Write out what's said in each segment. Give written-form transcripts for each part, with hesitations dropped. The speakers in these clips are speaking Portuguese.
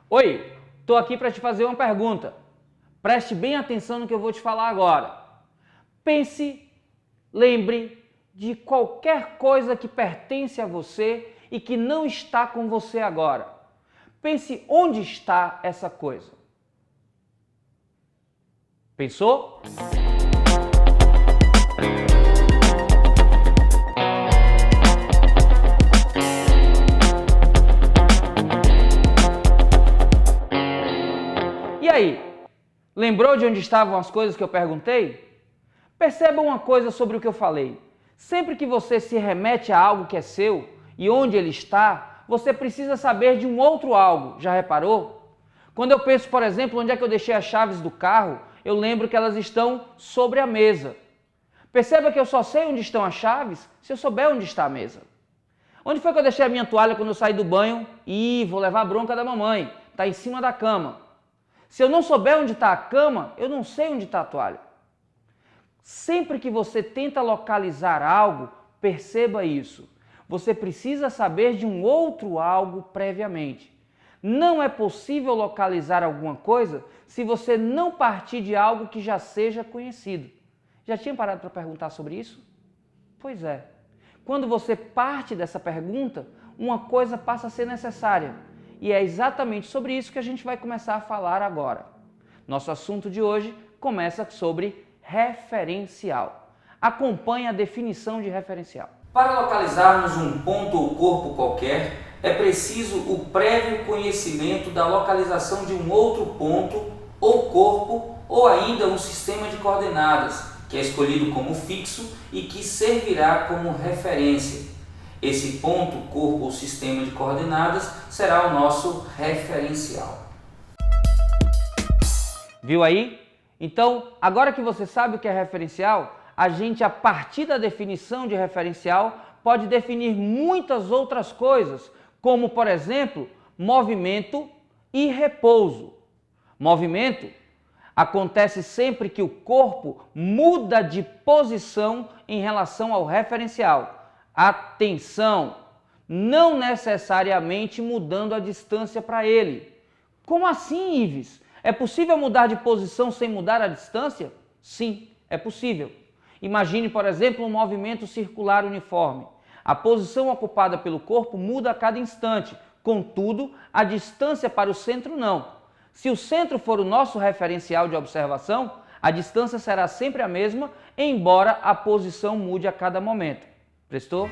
Oi, estou aqui para te fazer uma pergunta. Preste bem atenção no que eu vou te falar agora. Pense, lembre de qualquer coisa que pertence a você e que não está com você agora. Pense onde está essa coisa. Pensou? E aí? Lembrou de onde estavam as coisas que eu perguntei? Perceba uma coisa sobre o que eu falei. Sempre que você se remete a algo que é seu e onde ele está, você precisa saber de um outro algo. Já reparou? Quando eu penso, por exemplo, onde é que eu deixei as chaves do carro, eu lembro que elas estão sobre a mesa. Perceba que eu só sei onde estão as chaves se eu souber onde está a mesa. Onde foi que eu deixei a minha toalha quando eu saí do banho? Vou levar a bronca da mamãe. Está em cima da cama. Se eu não souber onde está a cama, eu não sei onde está a toalha. Sempre que você tenta localizar algo, perceba isso. Você precisa saber de um outro algo previamente. Não é possível localizar alguma coisa se você não partir de algo que já seja conhecido. Já tinha parado para perguntar sobre isso? Pois é. Quando você parte dessa pergunta, uma coisa passa a ser necessária. E é exatamente sobre isso que a gente vai começar a falar agora. Nosso assunto de hoje começa sobre referencial. Acompanhe a definição de referencial. Para localizarmos um ponto ou corpo qualquer, é preciso o prévio conhecimento da localização de um outro ponto ou corpo ou ainda um sistema de coordenadas, que é escolhido como fixo e que servirá como referência. Esse ponto, corpo ou sistema de coordenadas será o nosso referencial. Viu aí? Então, agora que você sabe o que é referencial, a gente, a partir da definição de referencial, pode definir muitas outras coisas, como, por exemplo, movimento e repouso. Movimento acontece sempre que o corpo muda de posição em relação ao referencial. Atenção! Não necessariamente mudando a distância para ele. Como assim, Ives? É possível mudar de posição sem mudar a distância? Sim, é possível. Imagine, por exemplo, um movimento circular uniforme. A posição ocupada pelo corpo muda a cada instante, contudo, a distância para o centro não. Se o centro for o nosso referencial de observação, a distância será sempre a mesma, embora a posição mude a cada momento. Prestou?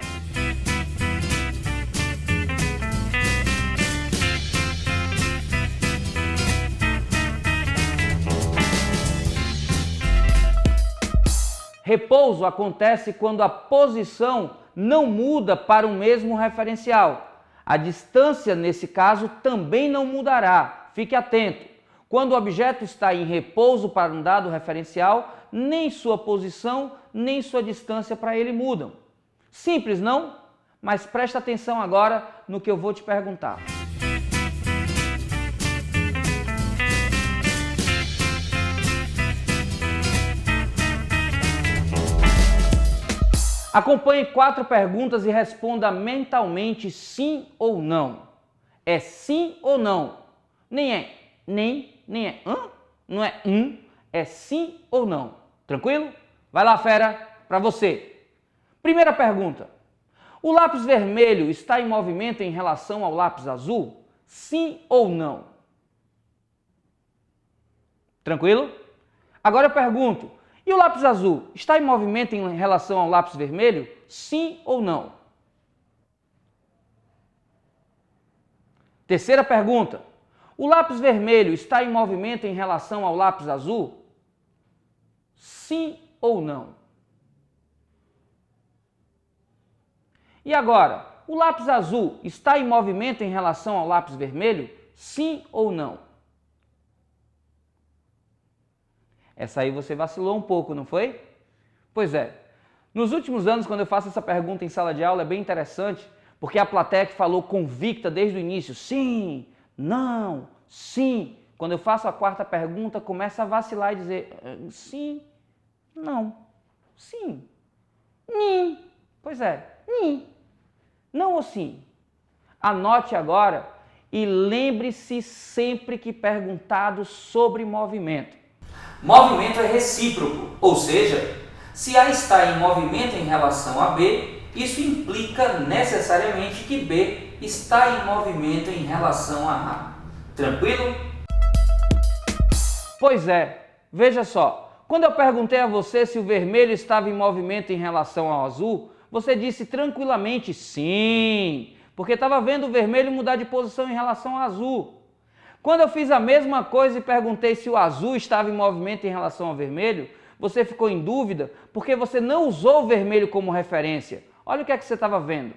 Repouso acontece quando a posição não muda para o mesmo referencial. A distância, nesse caso, também não mudará. Fique atento. Quando o objeto está em repouso para um dado referencial, nem sua posição, nem sua distância para ele mudam. Simples, não? Mas presta atenção agora no que eu vou te perguntar. Acompanhe 4 perguntas e responda mentalmente sim ou não. É sim ou não? Nem é nem é não é é sim ou não. Tranquilo? Vai lá, fera, para você. Primeira pergunta. O lápis vermelho está em movimento em relação ao lápis azul? Sim ou não? Tranquilo? Agora eu pergunto. E o lápis azul está em movimento em relação ao lápis vermelho? Sim ou não? Terceira pergunta. O lápis vermelho está em movimento em relação ao lápis azul? Sim ou não? E agora, o lápis azul está em movimento em relação ao lápis vermelho? Sim ou não? Essa aí você vacilou um pouco, não foi? Pois é. Nos últimos anos, quando eu faço essa pergunta em sala de aula, é bem interessante, porque a plateia que falou convicta desde o início, sim, não, sim. Quando eu faço a quarta pergunta, começa a vacilar e dizer sim, não, sim, nim. Pois é, nim. Não ou sim? Anote agora E lembre-se sempre que perguntado sobre movimento. Movimento é recíproco, ou seja, se A está em movimento em relação a B, isso implica necessariamente que B está em movimento em relação a A. Tranquilo? Pois é, veja só, quando eu perguntei a você se o vermelho estava em movimento em relação ao azul, você disse tranquilamente sim, porque estava vendo o vermelho mudar de posição em relação ao azul. Quando eu fiz a mesma coisa e perguntei se o azul estava em movimento em relação ao vermelho, você ficou em dúvida porque você não usou o vermelho como referência. Olha o que é que você estava vendo.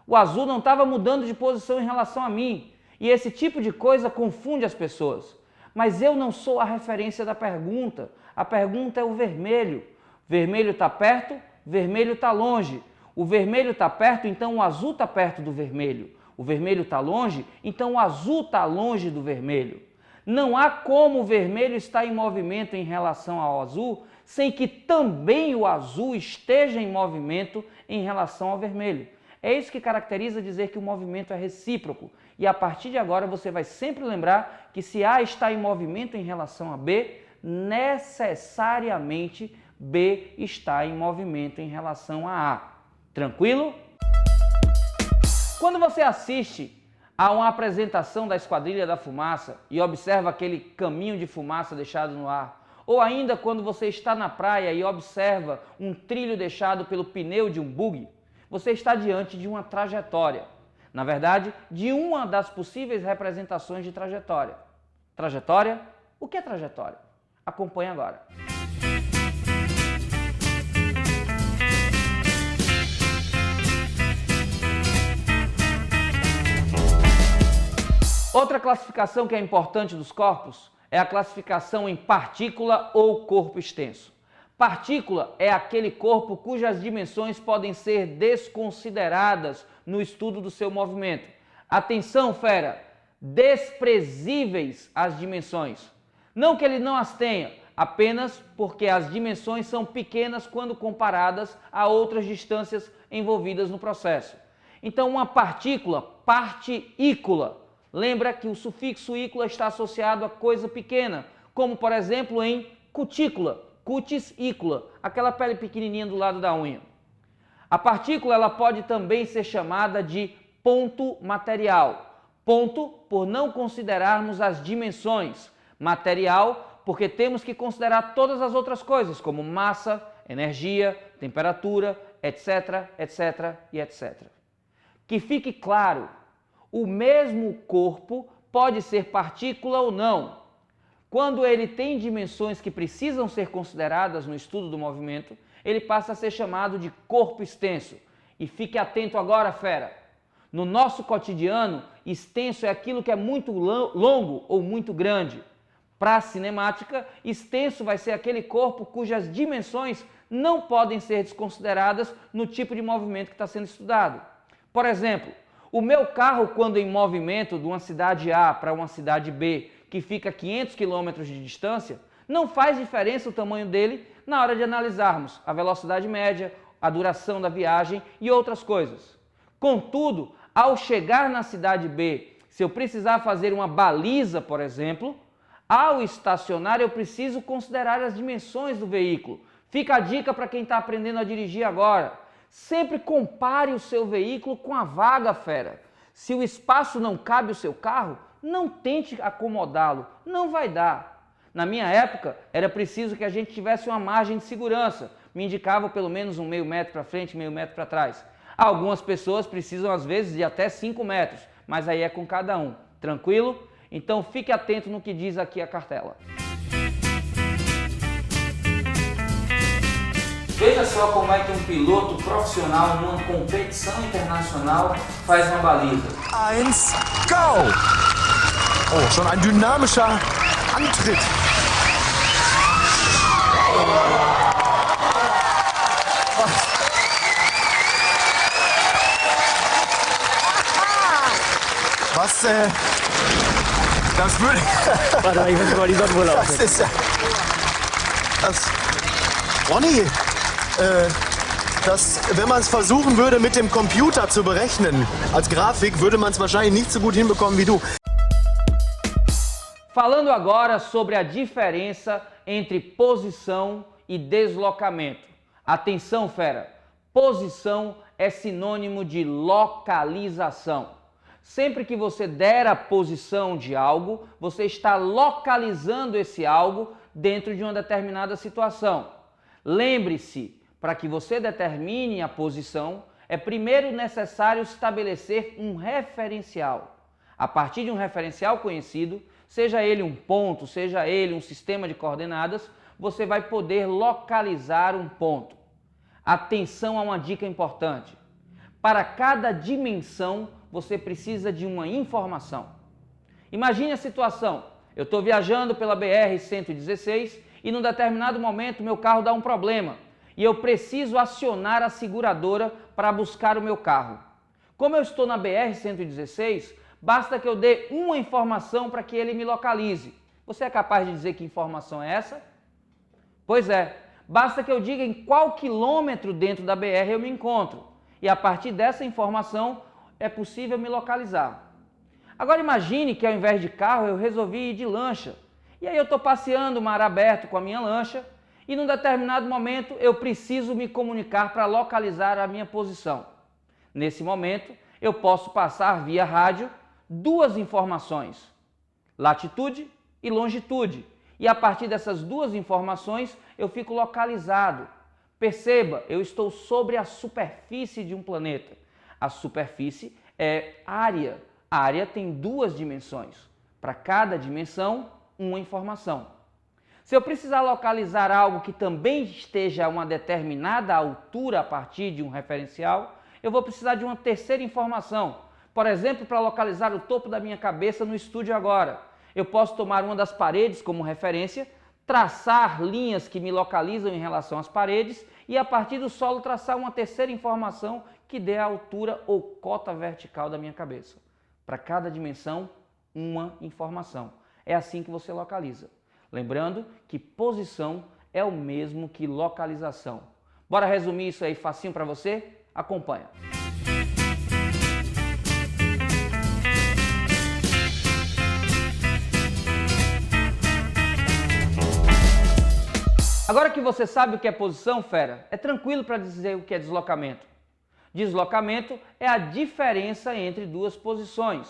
O azul não estava mudando de posição em relação a mim. E esse tipo de coisa confunde as pessoas. Mas eu não sou a referência da pergunta. A pergunta é o vermelho. Vermelho está perto, vermelho está longe. O vermelho está perto, então o azul está perto do vermelho. O vermelho está longe, então o azul está longe do vermelho. Não há como o vermelho estar em movimento em relação ao azul sem que também o azul esteja em movimento em relação ao vermelho. É isso que caracteriza dizer que o movimento é recíproco. E a partir de agora você vai sempre lembrar que se A está em movimento em relação a B, necessariamente B está em movimento em relação a A. Tranquilo? Quando você assiste a uma apresentação da Esquadrilha da Fumaça e observa aquele caminho de fumaça deixado no ar, ou ainda quando você está na praia e observa um trilho deixado pelo pneu de um buggy, você está diante de uma trajetória. Na verdade, de uma das possíveis representações de trajetória. Trajetória? O que é trajetória? Acompanhe agora. Outra classificação que é importante dos corpos é a classificação em partícula ou corpo extenso. Partícula é aquele corpo cujas dimensões podem ser desconsideradas no estudo do seu movimento. Atenção, fera! Desprezíveis as dimensões. Não que ele não as tenha, apenas porque as dimensões são pequenas quando comparadas a outras distâncias envolvidas no processo. Então, uma partícula, partícula, lembra que o sufixo ícula está associado a coisa pequena, como por exemplo em cutícula, cutis ícula, aquela pele pequenininha do lado da unha. A partícula ela pode também ser chamada de ponto material. Ponto por não considerarmos as dimensões. Material porque temos que considerar todas as outras coisas, como massa, energia, temperatura, etc, etc e etc. Que fique claro, o mesmo corpo pode ser partícula ou não. Quando ele tem dimensões que precisam ser consideradas no estudo do movimento, ele passa a ser chamado de corpo extenso. E fique atento agora, fera. No nosso cotidiano, extenso é aquilo que é muito longo ou muito grande. Para a cinemática, extenso vai ser aquele corpo cujas dimensões não podem ser desconsideradas no tipo de movimento que está sendo estudado. Por exemplo, o meu carro, quando em movimento de uma cidade A para uma cidade B, que fica a 500 km de distância, não faz diferença o tamanho dele na hora de analisarmos a velocidade média, a duração da viagem e outras coisas. Contudo, ao chegar na cidade B, se eu precisar fazer uma baliza, por exemplo, ao estacionar eu preciso considerar as dimensões do veículo. Fica a dica para quem está aprendendo a dirigir agora. Sempre compare o seu veículo com a vaga, fera. Se o espaço não cabe o seu carro, não tente acomodá-lo, não vai dar. Na minha época, era preciso que a gente tivesse uma margem de segurança. Me indicava pelo menos um meio metro para frente, meio metro para trás. Algumas pessoas precisam, às vezes, de até 5 metros, mas aí é com cada um. Tranquilo? Então fique atento no que diz aqui a cartela. Veja só como é que um piloto profissional numa competição internacional faz uma baliza. 1, go! Oh, schon ein dynamischer Antritt. Was, das würde... Warte mal, ich muss mal die Sonnenbrille Das aufsetzen. ist ja... Das... Ronny, dass, wenn man es versuchen würde, mit dem Computer zu berechnen, als Grafik, würde man es wahrscheinlich nicht so gut hinbekommen wie du. Falando agora sobre a diferença entre posição e deslocamento. Atenção, fera! Posição é sinônimo de localização. Sempre que você der a posição de algo, você está localizando esse algo dentro de uma determinada situação. Lembre-se, para que você determine a posição, é primeiro necessário estabelecer um referencial. A partir de um referencial conhecido, seja ele um ponto, seja ele um sistema de coordenadas, você vai poder localizar um ponto. Atenção a uma dica importante. Para cada dimensão, você precisa de uma informação. Imagine a situação. Eu estou viajando pela BR-116 e num determinado momento meu carro dá um problema e eu preciso acionar a seguradora para buscar o meu carro. Como eu estou na BR-116, basta que eu dê uma informação para que ele me localize. Você é capaz de dizer que informação é essa? Pois é, basta que eu diga em qual quilômetro dentro da BR eu me encontro. E a partir dessa informação é possível me localizar. Agora imagine que ao invés de carro eu resolvi ir de lancha. E aí eu estou passeando mar aberto com a minha lancha e num determinado momento eu preciso me comunicar para localizar a minha posição. Nesse momento eu posso passar via rádio duas informações, latitude e longitude. E a partir dessas duas informações eu fico localizado. Perceba, eu estou sobre a superfície de um planeta. A superfície é área. A área tem duas dimensões. Para cada dimensão, uma informação. Se eu precisar localizar algo que também esteja a uma determinada altura a partir de um referencial, eu vou precisar de uma terceira informação. Por exemplo, para localizar o topo da minha cabeça no estúdio agora. Eu posso tomar uma das paredes como referência, traçar linhas que me localizam em relação às paredes e a partir do solo traçar uma terceira informação que dê a altura ou cota vertical da minha cabeça. Para cada dimensão, uma informação. É assim que você localiza. Lembrando que posição é o mesmo que localização. Bora resumir isso aí facinho para você? Acompanha. Agora que você sabe o que é posição, fera, é tranquilo para dizer o que é deslocamento. Deslocamento é a diferença entre duas posições.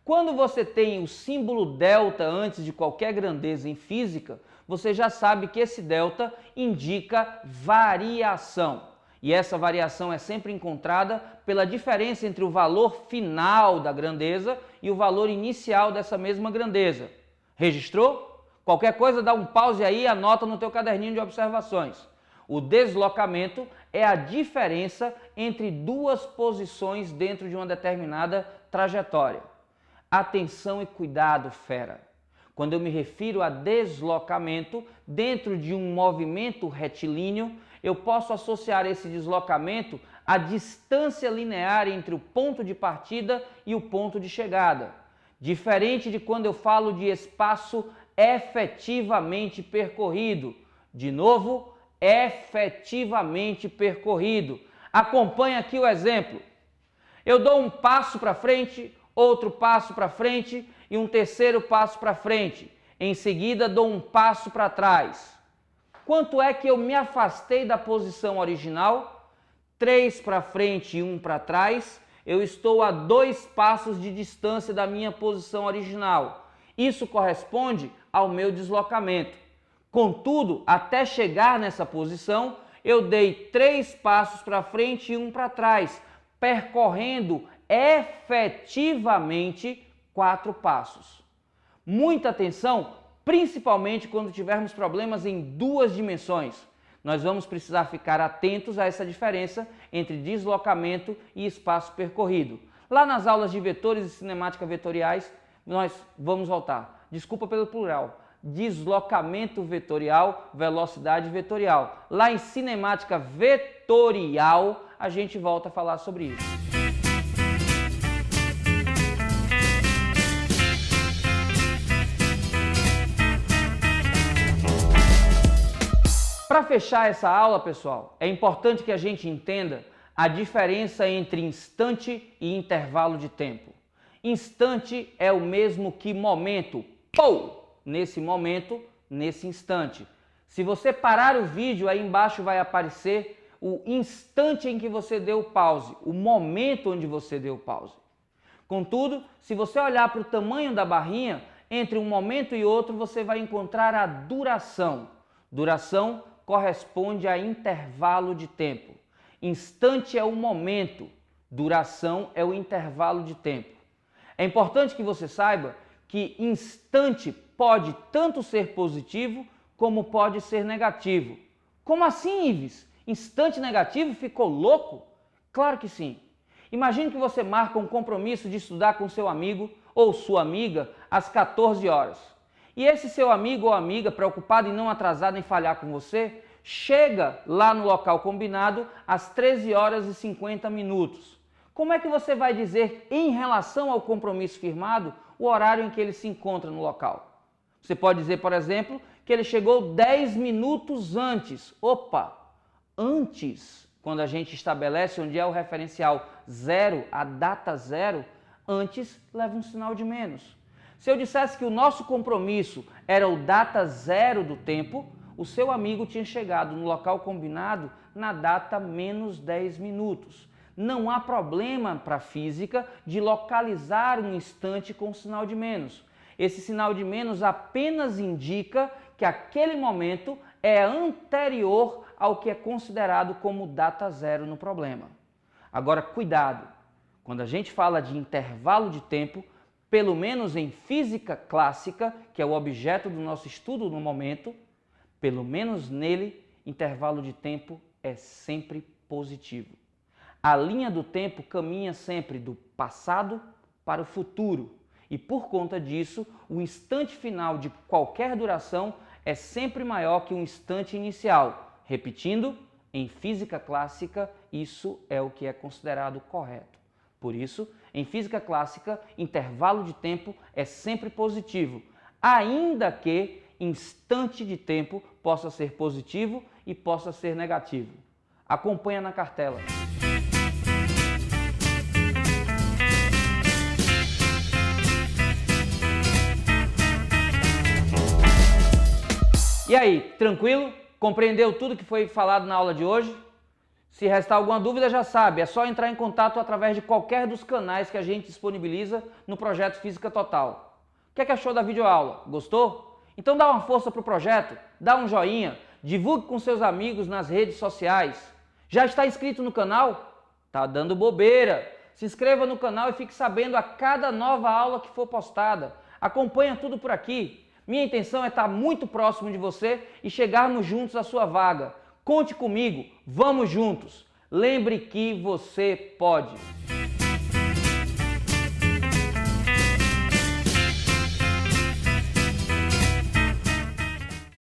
Quando você tem o símbolo delta antes de qualquer grandeza em física, você já sabe que esse delta indica variação. E essa variação é sempre encontrada pela diferença entre o valor final da grandeza e o valor inicial dessa mesma grandeza. Registrou? Qualquer coisa, dá um pause aí e anota no teu caderninho de observações. O deslocamento é a diferença entre duas posições dentro de uma determinada trajetória. Atenção e cuidado, fera! Quando eu me refiro a deslocamento dentro de um movimento retilíneo, eu posso associar esse deslocamento à distância linear entre o ponto de partida e o ponto de chegada. Diferente de quando eu falo de espaço efetivamente percorrido. De novo, efetivamente percorrido. Acompanhe aqui o exemplo. Eu dou um passo para frente, outro passo para frente e um terceiro passo para frente. Em seguida, dou um passo para trás. Quanto é que eu me afastei da posição original? 3 para frente e 1 para trás. Eu estou a 2 passos de distância da minha posição original. Isso corresponde ao meu deslocamento. Contudo, até chegar nessa posição, eu dei 3 passos para frente e 1 para trás, percorrendo efetivamente 4 passos. Muita atenção, principalmente quando tivermos problemas em duas dimensões. Nós vamos precisar ficar atentos a essa diferença entre deslocamento e espaço percorrido. Lá nas aulas de vetores e cinemática vetoriais, nós vamos voltar. Desculpa pelo plural. Deslocamento vetorial, velocidade vetorial. Lá em cinemática vetorial, a gente volta a falar sobre isso. Para Para fechar essa aula, pessoal, é importante que a gente entenda a diferença entre instante e intervalo de tempo. Instante é o mesmo que momento. Pou! Nesse momento, nesse instante. Se você parar o vídeo, aí embaixo vai aparecer o instante em que você deu pause, o momento onde você deu pause. Contudo, se você olhar para o tamanho da barrinha, entre um momento e outro você vai encontrar a duração. Duração corresponde a intervalo de tempo. Instante é o momento, duração é o intervalo de tempo. É importante que você saiba que instante pode tanto ser positivo como pode ser negativo. Como assim, Ives? Instante negativo? Ficou louco? Claro que sim. Imagine que você marca um compromisso de estudar com seu amigo ou sua amiga às 14 horas. E esse seu amigo ou amiga, preocupado em não atrasar nem falhar com você, chega lá no local combinado às 13 horas e 50 minutos. Como é que você vai dizer, em relação ao compromisso firmado, o horário em que ele se encontra no local? Você pode dizer, por exemplo, que ele chegou 10 minutos antes. Opa! Antes, quando a gente estabelece onde é o referencial zero, a data zero, antes leva um sinal de menos. Se eu dissesse que o nosso compromisso era o data zero do tempo, o seu amigo tinha chegado no local combinado na data menos 10 minutos. Não há problema para a física de localizar um instante com sinal de menos. Esse sinal de menos apenas indica que aquele momento é anterior ao que é considerado como data zero no problema. Agora, cuidado! Quando a gente fala de intervalo de tempo, pelo menos em física clássica, que é o objeto do nosso estudo no momento, pelo menos nele, intervalo de tempo é sempre positivo. A linha do tempo caminha sempre do passado para o futuro e, por conta disso, o instante final de qualquer duração é sempre maior que o instante inicial. Repetindo, em física clássica, isso é o que é considerado correto. Por isso, em física clássica, intervalo de tempo é sempre positivo, ainda que instante de tempo possa ser positivo e possa ser negativo. Acompanha na cartela. E aí, tranquilo? Compreendeu tudo que foi falado na aula de hoje? Se restar alguma dúvida, já sabe, é só entrar em contato através de qualquer dos canais que a gente disponibiliza no projeto Física Total. O que é que achou da videoaula? Gostou? Então dá uma força para o projeto, dá um joinha, divulgue com seus amigos nas redes sociais. Já está inscrito no canal? Tá dando bobeira. Se inscreva no canal e fique sabendo a cada nova aula que for postada. Acompanha tudo por aqui. Minha intenção é estar muito próximo de você e chegarmos juntos à sua vaga. Conte comigo, vamos juntos. Lembre que você pode.